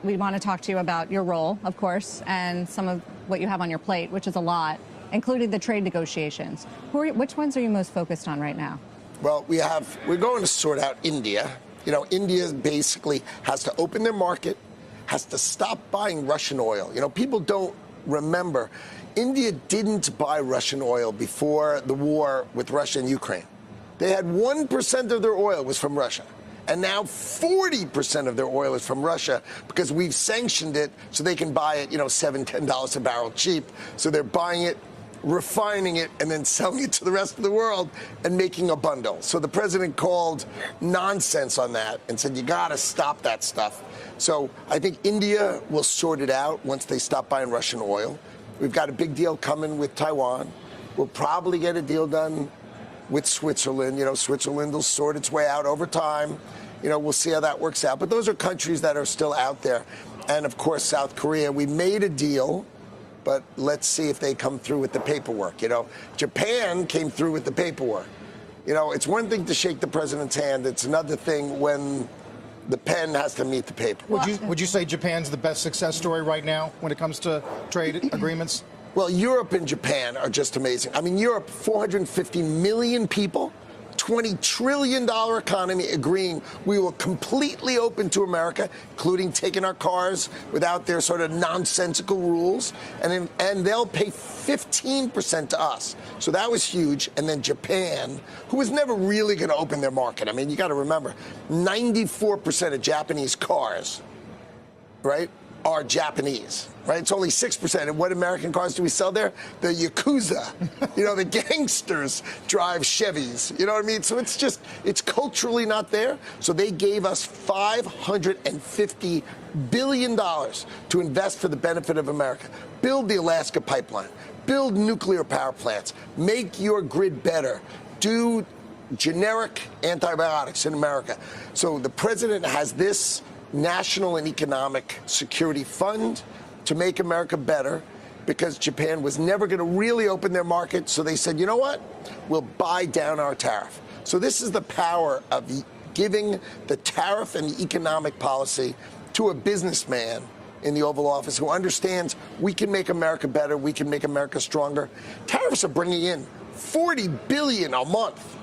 We want to talk to you about your role, of course, and some of what you have on your plate, which is a lot, including the trade negotiations. Which ones are you most focused on right now? Well, we're going to sort out India. You know, India basically has to open their market, has to stop buying Russian oil. You know, people don't remember, India didn't buy Russian oil before the war with Russia and Ukraine. They had 1% of their oil was from Russia. And now 40% of their oil is from Russia because we've sanctioned it so they can buy it, you know, $7, $10 a barrel cheap. So they're buying it, refining it, and then selling it to the rest of the world and making a bundle. So the president called nonsense on that and said, you got to stop that stuff. So I think India will sort it out once they stop buying Russian oil. We've got a big deal coming with Taiwan. We'll probably get a deal done with Switzerland. You know, Switzerland will sort its way out over time. You know, we'll see how that works out. But those are countries that are still out there. And, of course, South Korea. We made a deal, but let's see if they come through with the paperwork. You know, Japan came through with the paperwork. You know, it's one thing to shake the president's hand. It's another thing when the pen has to meet the paper. Would you say Japan's the best success story right now when it comes to trade agreements? Well, Europe and Japan are just amazing. I mean, Europe, 450 million people, $20 trillion economy, agreeing we will completely open to America, including taking our cars without their sort of nonsensical rules. And they'll pay 15% to us. So that was huge. And then Japan, who was never really going to open their market. I mean, you got to remember, 94% of Japanese cars, right, are Japanese, right? It's only 6%. And what American cars do we sell there? The Yakuza. You know, the gangsters drive Chevys. You know what I mean? So it's culturally not there. So they gave us $550 billion to invest for the benefit of America. Build the Alaska pipeline. Build nuclear power plants. Make your grid better. Do generic antibiotics in America. So the president has this National and Economic Security Fund to make America better because Japan was never going to really open their market. So they said, you know what? We'll buy down our tariff. So this is the power of giving the tariff and the economic policy to a businessman in the Oval Office who understands we can make America better. We can make America stronger. Tariffs are bringing in $40 billion a month.